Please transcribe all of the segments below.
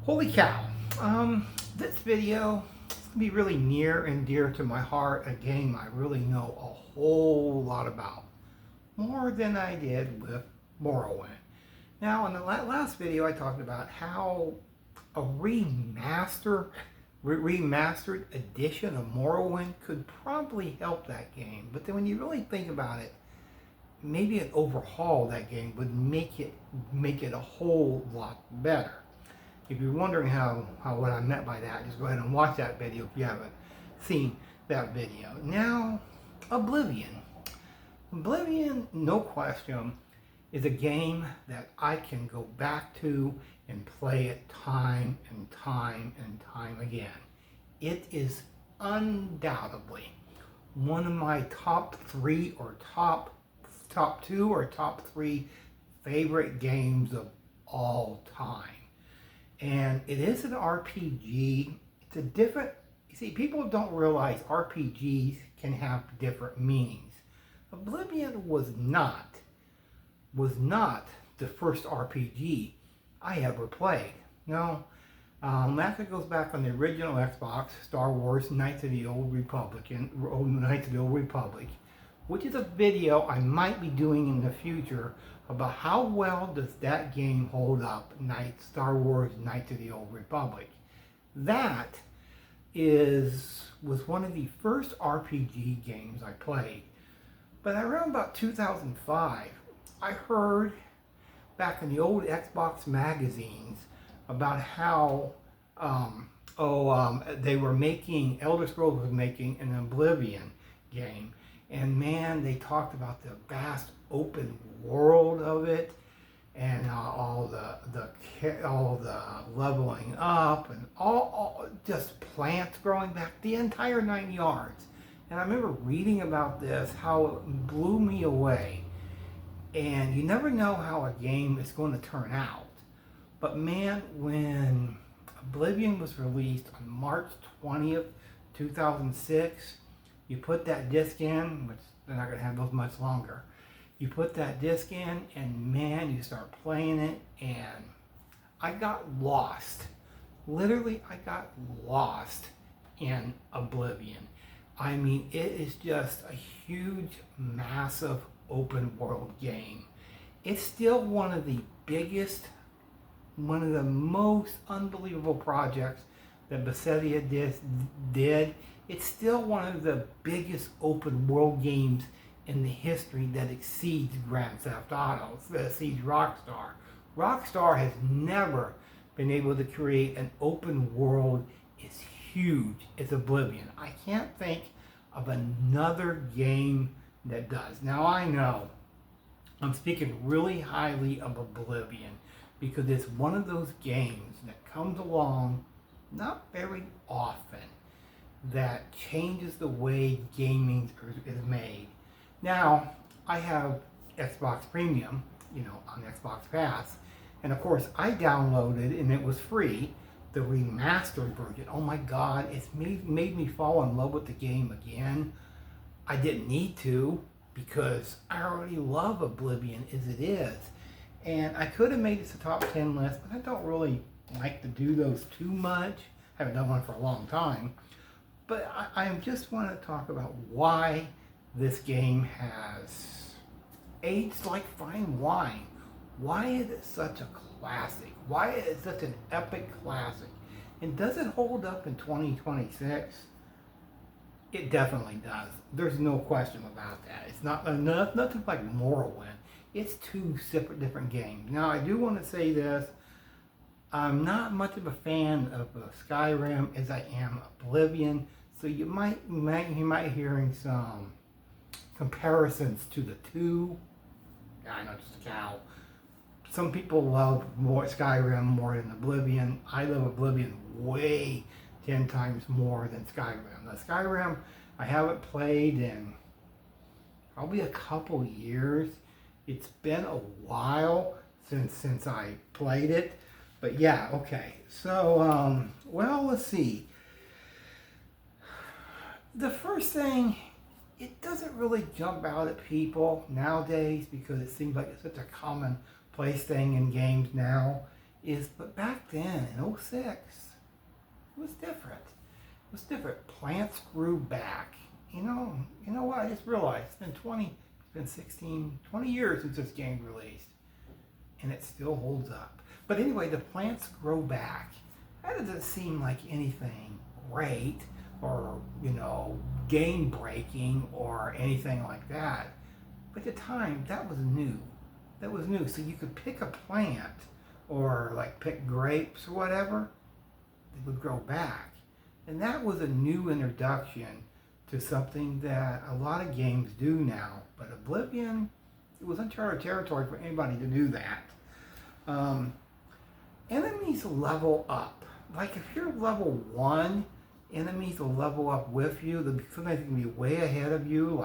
Holy cow. This video is going to be really near and dear to my heart. A game I really know a whole lot about. More than I did with Morrowind. Now, in the last video, I talked about how a remastered edition of Morrowind could probably help that game. But then when you really think about it, maybe an overhaul of that game would make it a whole lot better. If you're wondering how what I meant by that, just go ahead and watch that video if you haven't seen that video. Now, Oblivion. Oblivion, no question, is a game that I can go back to and play it time and time and time again. It is undoubtedly one of my top three or top two or top three favorite games of all time. And it is an RPG. It's a different, you see, people don't realize RPGs can have different meanings. Oblivion was not the first RPG I ever played. No, that goes back on the original Xbox, Star Wars Knights of the Old Republic, which is a video I might be doing in the future about how well does that game hold up, Star Wars Knights of the Old Republic. That was one of the first RPG games I played. But around about 2005, I heard back in the old Xbox magazines about how they were making, Elder Scrolls was making an Oblivion game. And man, they talked about the vast open world of it, and all the leveling up, and all just plants growing back, the entire 9 yards. And I remember reading about this, how it blew me away. And you never know how a game is going to turn out. But man, when Oblivion was released on March 20th, 2006, you put that disc in, which they're not going to have those much longer. You put that disc in, and man, you start playing it, and I got lost. Literally, I got lost in Oblivion. I mean, it is just a huge, massive, open world game. It's still one of the biggest, one of the most unbelievable projects that Bethesda did. It's still one of the biggest open world games in the history that exceeds Grand Theft Auto, that exceeds Rockstar. Rockstar has never been able to create an open world as huge as Oblivion. I can't think of another game that does. Now I know I'm speaking really highly of Oblivion because it's one of those games that comes along not very often that changes the way gaming is made. Now, I have Xbox Premium, on Xbox Pass, and of course I downloaded, and it was free, the remastered version. Oh my God, it's made me fall in love with the game again. I didn't need to, because I already love Oblivion as it is. And I could have made this a top 10 list, but I don't really like to do those too much. I haven't done one for a long time. But I just want to talk about why this game has aged like fine wine. Why is it such a classic? Why is it such an epic classic? And does it hold up in 2026? It definitely does. There's no question about that. It's nothing like Morrowind. It's two separate different games. Now, I do want to say this. I'm not much of a fan of Skyrim as I am Oblivion, so you might hearing some comparisons to the two. Yeah, I know, just a cow. Some people love Skyrim more than Oblivion. I love Oblivion way 10 times more than Skyrim. Now, Skyrim, I haven't played in probably a couple years. It's been a while since I played it. But yeah, okay. So, well, let's see. The first thing, it doesn't really jump out at people nowadays because it seems like it's such a commonplace thing in games now. but back then in '06, it was different. It was different. Plants grew back. You know what? I just realized it's been 16, 20 years since this game released, and it still holds up. But anyway, the plants grow back. That doesn't seem like anything great or, game breaking or anything like that. But at the time, that was new. That was new. So you could pick a plant or like pick grapes or whatever, they would grow back. And that was a new introduction to something that a lot of games do now. But Oblivion, it was uncharted territory for anybody to do that. Enemies level up. Like if you're level 1, enemies will level up with you. Sometimes they can be way ahead of you,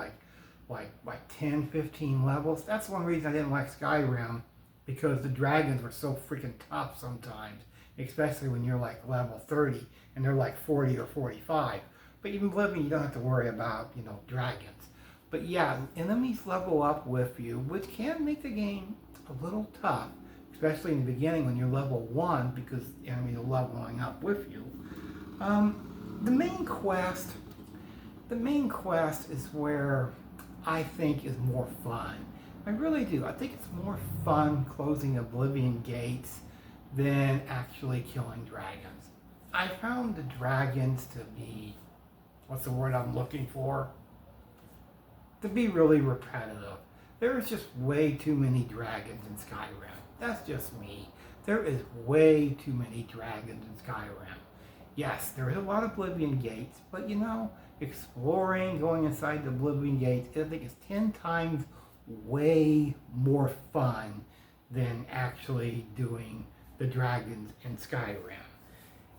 like 10, 15 levels. That's one reason I didn't like Skyrim, because the dragons were so freaking tough sometimes, especially when you're like level 30 and they're like 40 or 45. But even Oblivion, you don't have to worry about, dragons. But yeah, enemies level up with you, which can make the game a little tough, especially in the beginning when you're level 1, because the enemies are leveling up with you. The main quest is where I think is more fun. I really do. I think it's more fun closing Oblivion gates than actually killing dragons. I found the dragons to be, what's the word I'm looking for? To be really repetitive. There's just way too many dragons in Skyrim. That's just me. There is way too many dragons in Skyrim. Yes, there is a lot of Oblivion gates, but exploring, going inside the Oblivion gates, I think it's 10 times way more fun than actually doing the dragons in Skyrim.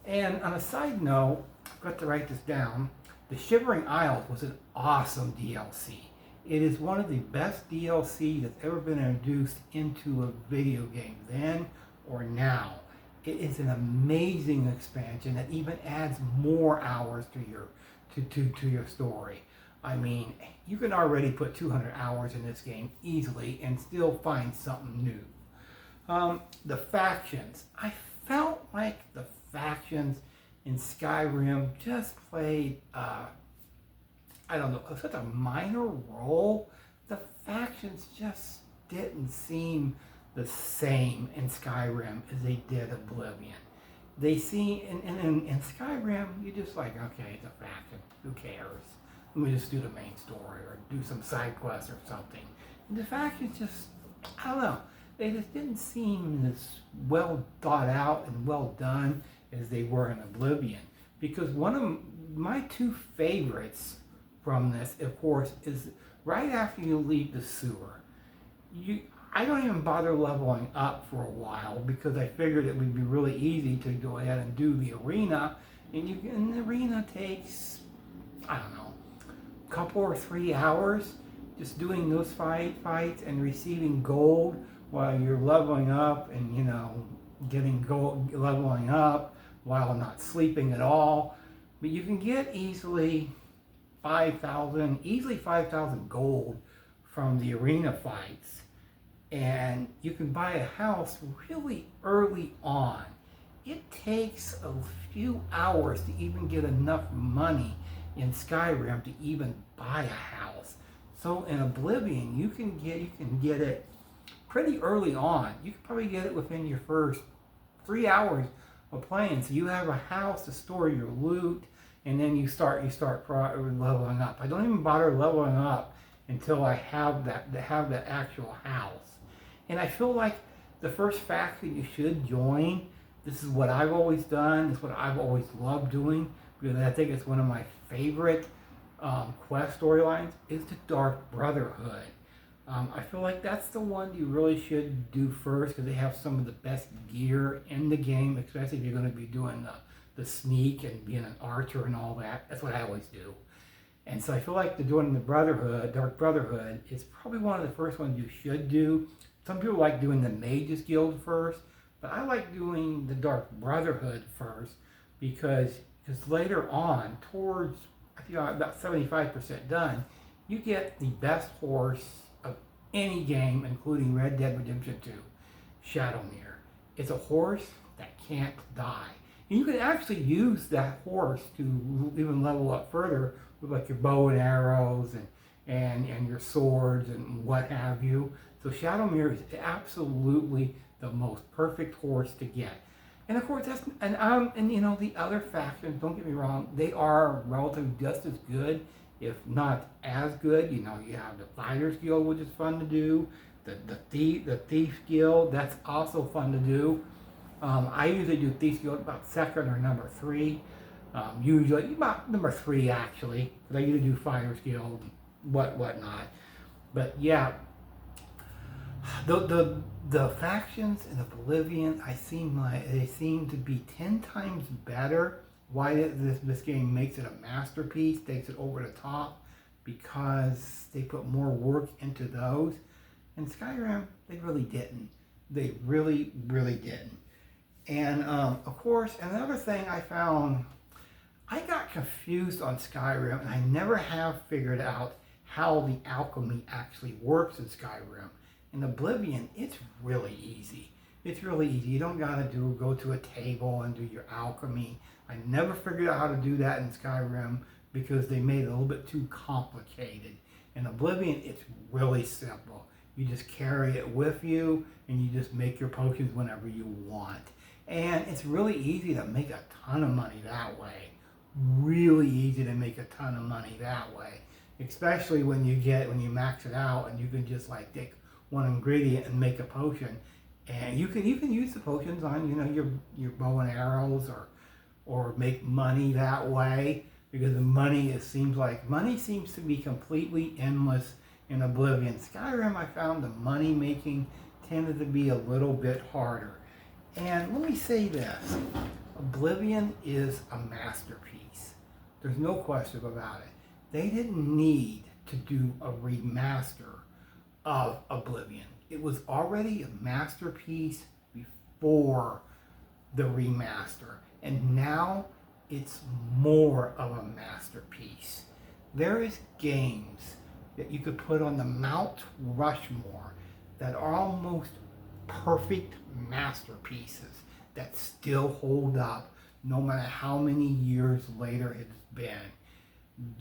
And on a side note, I've got to write this down, the Shivering Isles was an awesome DLC. It is one of the best DLC that's ever been introduced into a video game, then or now. It is an amazing expansion that even adds more hours to your story. I mean, you can already put 200 hours in this game easily and still find something new. The factions. I felt like the factions in Skyrim just played, such a minor role. The factions just didn't seem the same in Skyrim as they did Oblivion. They see, in Skyrim, you're just like, okay, it's a faction, who cares? Let me just do the main story or do some side quests or something. And the factions just, I don't know, they just didn't seem as well thought out and well done as they were in Oblivion. Because one of my two favorites from this, of course, is right after you leave the sewer. I don't even bother leveling up for a while because I figured it would be really easy to go ahead and do the arena. And the arena takes, I don't know, a couple or 3 hours just doing those fights and receiving gold while you're leveling up and, getting gold, leveling up while not sleeping at all. But you can get easily 5,000 gold from the arena fights. And you can buy a house really early on. It takes a few hours to even get enough money in Skyrim to even buy a house. So in Oblivion, you can get it pretty early on. You can probably get it within your first 3 hours of playing. So you have a house to store your loot, and then you start leveling up. I don't even bother leveling up until I have that actual house. And I feel like the first faction you should join, this is what I've always done, it's what I've always loved doing, because I think it's one of my favorite quest storylines, is the Dark Brotherhood. I feel like that's the one you really should do first, because they have some of the best gear in the game, especially if you're going to be doing the sneak and being an archer and all that. That's what I always do. And so I feel like doing the Brotherhood, Dark Brotherhood, is probably one of the first ones you should do. Some people like doing the Mages Guild first, but I like doing the Dark Brotherhood first because later on, towards, I think about 75% done, you get the best horse of any game, including Red Dead Redemption 2, Shadowmere. It's a horse that can't die. And you can actually use that horse to even level up further with like your bow and arrows and your swords and what have you. So Shadowmere is absolutely the most perfect horse to get. And of course, and you know, the other factions, don't get me wrong, they are relatively just as good, if not as good. You know, you have the Fighters Guild, which is fun to do. The Thief Guild, that's also fun to do. I usually do Thief Guild about second or number 3. Usually about number 3 actually, because I usually do Fighters Guild, whatnot. But yeah, the factions in Oblivion, they seem to be 10 times better. Why this game makes it a masterpiece, takes it over the top, because they put more work into those. And Skyrim, they really didn't. They really, really didn't. And of course, another thing I found, I got confused on Skyrim, and I never have figured out how the alchemy actually works in Skyrim. In Oblivion, it's really easy. It's really easy. You don't gotta go to a table and do your alchemy. I never figured out how to do that in Skyrim because they made it a little bit too complicated. In Oblivion, it's really simple. You just carry it with you and you just make your potions whenever you want. And it's really easy to make a ton of money that way. Really easy to make a ton of money that way. Especially when you max it out and you can just like take one ingredient and make a potion. And you can even use the potions on, you know, your bow and arrows, or make money that way, because the money seems to be completely endless in Oblivion. Skyrim, I found the money making tended to be a little bit harder. And let me say this, Oblivion is a masterpiece. There's no question about it. They didn't need to do a remaster of Oblivion. It was already a masterpiece before the remaster, and now it's more of a masterpiece. There is games that you could put on the Mount Rushmore that are almost perfect masterpieces that still hold up no matter how many years later it's been.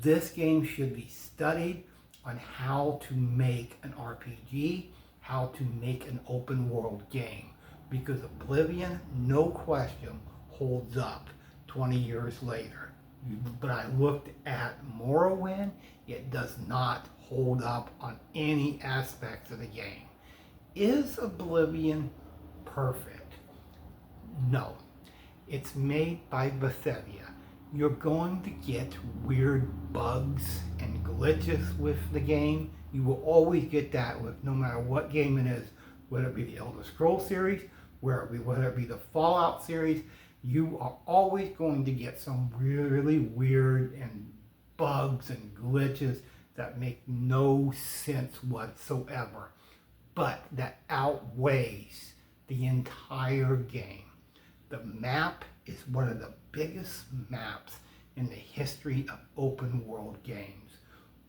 This game should be studied on how to make an RPG, how to make an open world game, because Oblivion, no question, holds up 20 years later. But I looked at Morrowind, it does not hold up on any aspects of the game. Is Oblivion perfect? No. It's made by Bethesda. You're going to get weird bugs and glitches with the game. You will always get that with no matter what game it is, whether it be the Elder Scrolls series, whether it be the Fallout series. You are always going to get some really weird and bugs and glitches that make no sense whatsoever. But that outweighs the entire game. The map is one of the biggest maps in the history of open world games.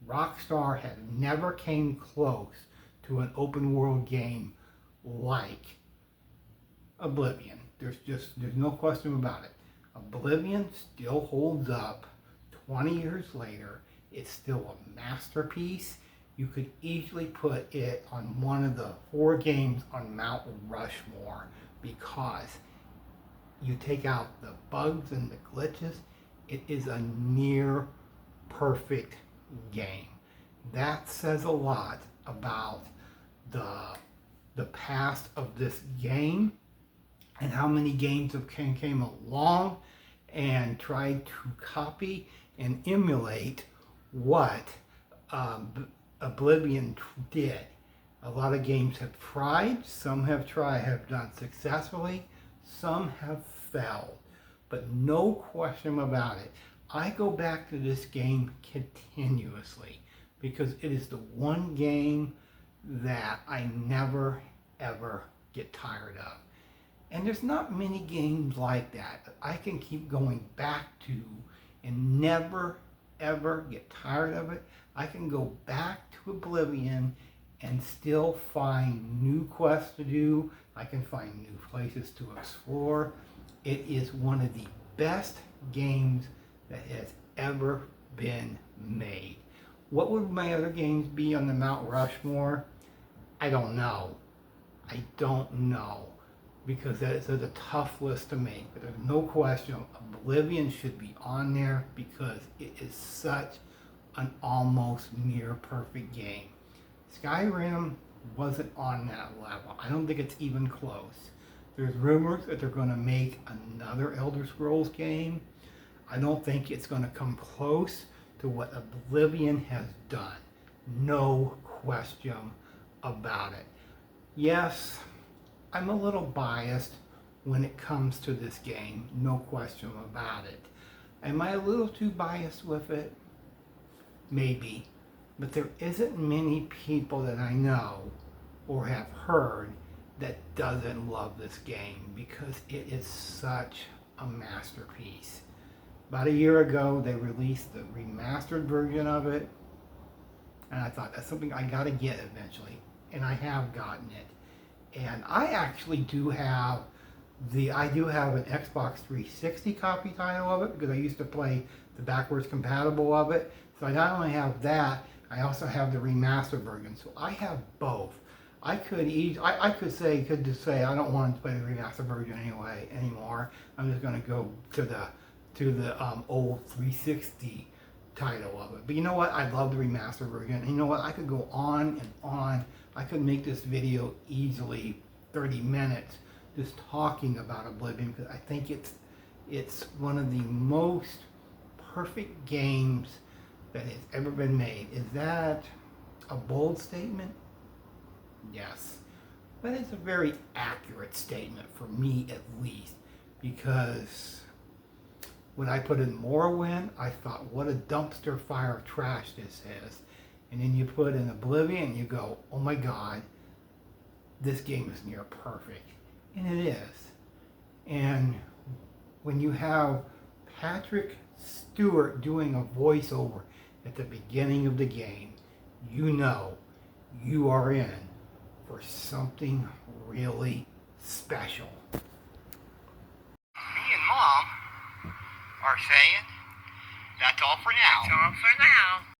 Rockstar has never came close to an open world game like Oblivion. There's no question about it. Oblivion still holds up 20 years later. It's still a masterpiece. You could easily put it on one of the 4 games on Mount Rushmore, because you take out the bugs and the glitches, it is a near perfect game. That says a lot about the past of this game and how many games came along and tried to copy and emulate what Oblivion did. A lot of games have tried, some have done successfully, some have failed, but no question about it. I go back to this game continuously because it is the one game that I never ever get tired of. And there's not many games like that I can keep going back to and never ever get tired of it. I can go back to Oblivion and still find new quests to do. I can find new places to explore. It is one of the best games that has ever been made. What would my other games be on the Mount Rushmore? I don't know. I don't know. Because that is a tough list to make. But there's no question Oblivion should be on there because it is such an almost near perfect game. Skyrim wasn't on that level. I don't think it's even close. There's rumors that they're going to make another Elder Scrolls game. I don't think it's going to come close to what Oblivion has done. No question about it. Yes, I'm a little biased when it comes to this game. No question about it. Am I a little too biased with it? Maybe. But there isn't many people that I know or have heard that doesn't love this game because it is such a masterpiece. About a year ago, they released the remastered version of it, and I thought that's something I gotta get eventually, and I have gotten it. And I actually do have an Xbox 360 copy title of it because I used to play the backwards compatible of it. So I not only have that, I also have the remastered version. So I have both. I could just say I don't want to play the remastered version anymore. I'm just going to go to the old 360 title of it. But you know what? I love the remastered version. And you know what? I could go on and on. I could make this video easily 30 minutes just talking about Oblivion because I think it's one of the most perfect games that has ever been made. Is that a bold statement? Yes. But it's a very accurate statement for me at least because when I put in Morrowind, I thought, what a dumpster fire of trash this is. And then you put in Oblivion, you go, oh my God, this game is near perfect. And it is. And when you have Patrick Stewart doing a voiceover at the beginning of the game, you know you are in for something really special. Me and Mom are saying that's all for now. That's all for now.